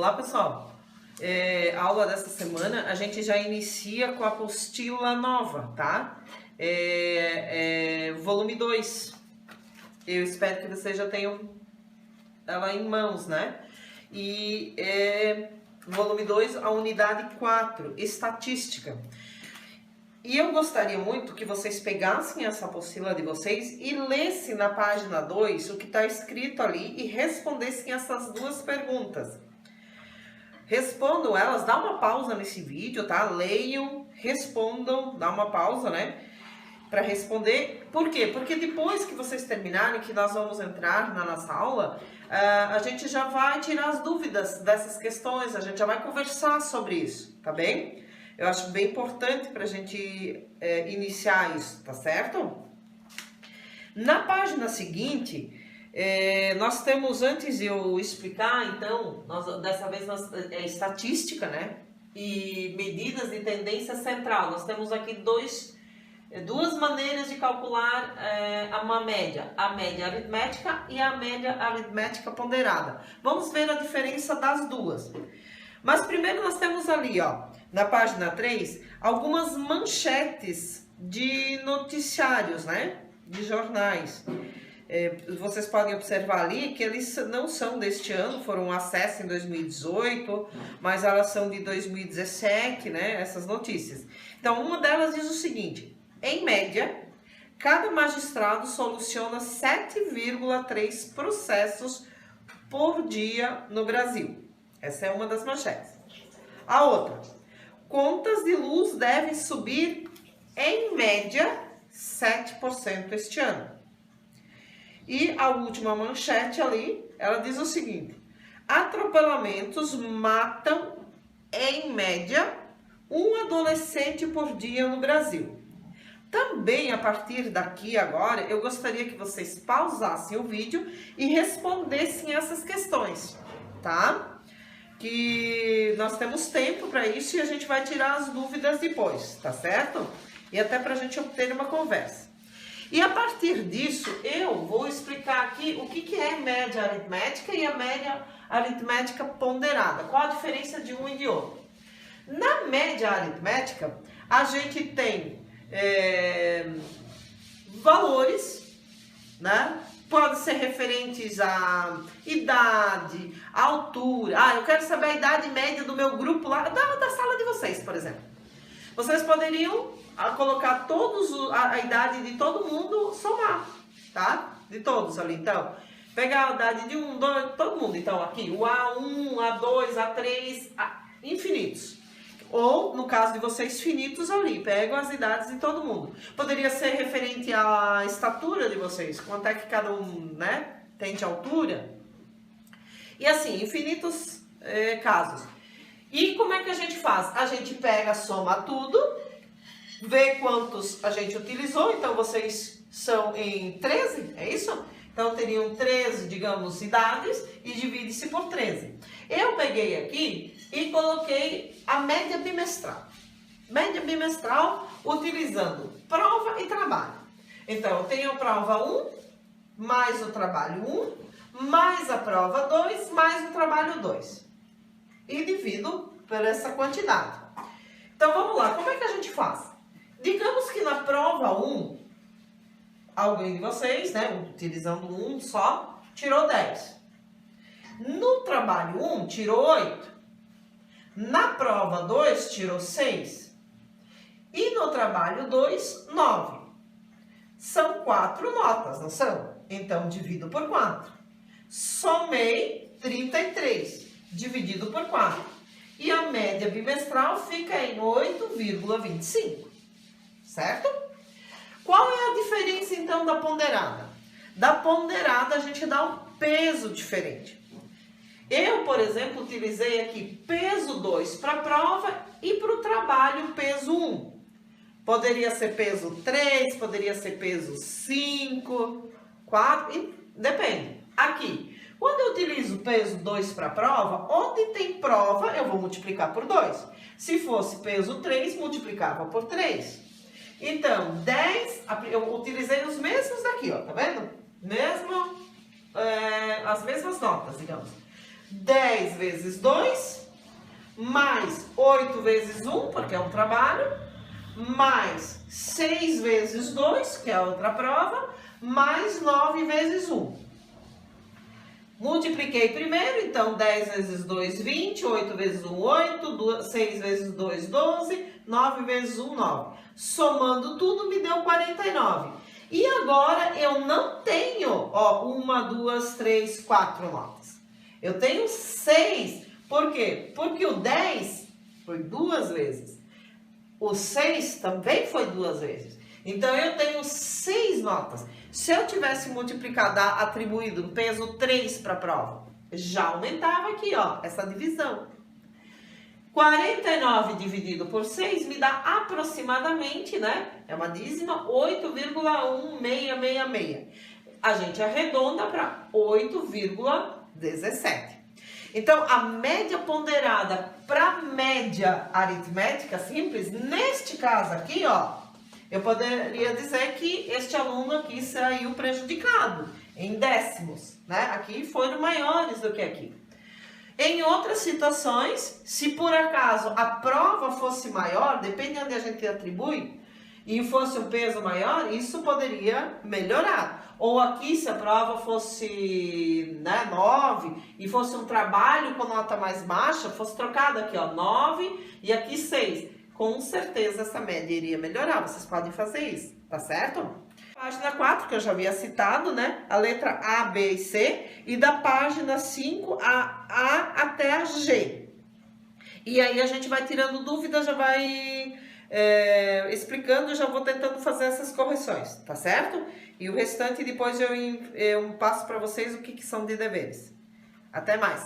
Olá, pessoal! A aula dessa semana a gente já inicia com a apostila nova, tá? Volume 2. Eu espero que vocês já tenham ela em mãos, né? E volume 2, a unidade 4, estatística. E eu gostaria muito que vocês pegassem essa apostila de vocês e lessem na página 2 o que está escrito ali e respondessem essas duas perguntas. Respondam elas, dá uma pausa nesse vídeo, tá? Leiam, respondam, dá uma pausa, né? Para responder. Por quê? Porque depois que vocês terminarem, que nós vamos entrar na nossa aula, a gente já vai tirar as dúvidas dessas questões, a gente já vai conversar sobre isso, tá bem? Eu acho bem importante para a gente iniciar isso, tá certo? Na página seguinte, nós temos, antes de eu explicar, então, dessa vez é estatística, né? E medidas de tendência central. Nós temos aqui duas maneiras de calcular uma média. A média aritmética e a média aritmética ponderada. Vamos ver a diferença das duas. Mas primeiro nós temos ali, ó, na página 3, algumas manchetes de noticiários, né? De jornais. Vocês podem observar ali que eles não são deste ano, foram acesso em 2018, mas elas são de 2017, né? Essas notícias. Então, uma delas diz o seguinte: em média, cada magistrado soluciona 7,3 processos por dia no Brasil. Essa é uma das manchetes. A outra: contas de luz devem subir em média 7% este ano. E a última manchete ali, ela diz o seguinte: atropelamentos matam em média um adolescente por dia no Brasil. Também, a partir daqui agora, eu gostaria que vocês pausassem o vídeo e respondessem essas questões, tá? Que nós temos tempo para isso e a gente vai tirar as dúvidas depois, tá certo? E até para a gente obter uma conversa. E a partir disso, eu vou explicar aqui o que é média aritmética e a média aritmética ponderada. Qual a diferença de um e de outro? Na média aritmética, a gente tem valores, né? Pode ser referentes à idade, à altura. Eu quero saber a idade média do meu grupo lá, da sala de vocês, por exemplo. Vocês poderiam colocar a idade de todo mundo, somar, tá? De todos ali, então. Pegar a idade de 1, 2, todo mundo. Então, aqui, o A1, A2, A3, infinitos. Ou, no caso de vocês, finitos ali. Pego as idades de todo mundo. Poderia ser referente à estatura de vocês. Quanto é que cada um, né, tem de altura. E assim, infinitos casos. E como é que a gente faz? A gente pega, soma tudo, vê quantos a gente utilizou. Então, vocês são em 13, é isso? Então, teriam 13, digamos, idades e divide-se por 13. Eu peguei aqui e coloquei a média bimestral. Média bimestral utilizando prova e trabalho. Então, eu tenho a prova 1, mais o trabalho 1, mais a prova 2, mais o trabalho 2. E divido por essa quantidade. Então, vamos lá. Como é que a gente faz? Digamos que na prova 1, alguém de vocês, né, utilizando 1 só, tirou 10. No trabalho 1, tirou 8. Na prova 2, tirou 6. E no trabalho 2, 9. São 4 notas, não são? Então, divido por 4. Somei 33, dividido por 4. E a média bimestral fica em 8,25. Certo? Qual é a diferença, então, da ponderada? Da ponderada, a gente dá um peso diferente. Eu, por exemplo, utilizei aqui peso 2 para a prova e para o trabalho peso 1. Poderia ser peso 3, poderia ser peso 5, 4, depende. Aqui, quando eu utilizo peso 2 para a prova, onde tem prova, eu vou multiplicar por 2. Se fosse peso 3, multiplicava por 3. Então, 10, eu utilizei os mesmos daqui, ó, tá vendo? As mesmas notas, digamos. 10 vezes 2, mais 8 vezes 1, porque é um trabalho, mais 6 vezes 2, que é outra prova, mais 9 vezes 1. Multipliquei primeiro, então 10 vezes 2, 20, 8 vezes 1, 8, 6 vezes 2, 12, 9 vezes 1, 9. Somando tudo, me deu 49. E agora eu não tenho, ó, 1, 2, 3, 4 notas. Eu tenho 6. Por quê? Porque o 10 foi 2 vezes. O 6 também foi 2 vezes. Então, eu tenho 6 notas. Se eu tivesse multiplicado, atribuído um peso 3 para a prova, já aumentava aqui, ó, essa divisão. 49 dividido por 6 me dá aproximadamente, né? É uma dízima, 8,1666. A gente arredonda para 8,17. Então, a média ponderada para média aritmética simples, neste caso aqui, ó, eu poderia dizer que este aluno aqui saiu prejudicado em décimos, né? Aqui foram maiores do que aqui. Em outras situações, se por acaso a prova fosse maior, depende de onde a gente atribui, e fosse um peso maior, isso poderia melhorar. Ou aqui, se a prova fosse, né, 9 e fosse um trabalho com nota mais baixa, fosse trocado aqui, ó, 9 e aqui 6. Com certeza essa média iria melhorar. Vocês podem fazer isso, tá certo? Página 4, que eu já havia citado, né? A letra A, B e C. E da página 5, a até a G. E aí a gente vai tirando dúvidas, já vai explicando, já vou tentando fazer essas correções, tá certo? E o restante depois eu passo para vocês o que são de deveres. Até mais!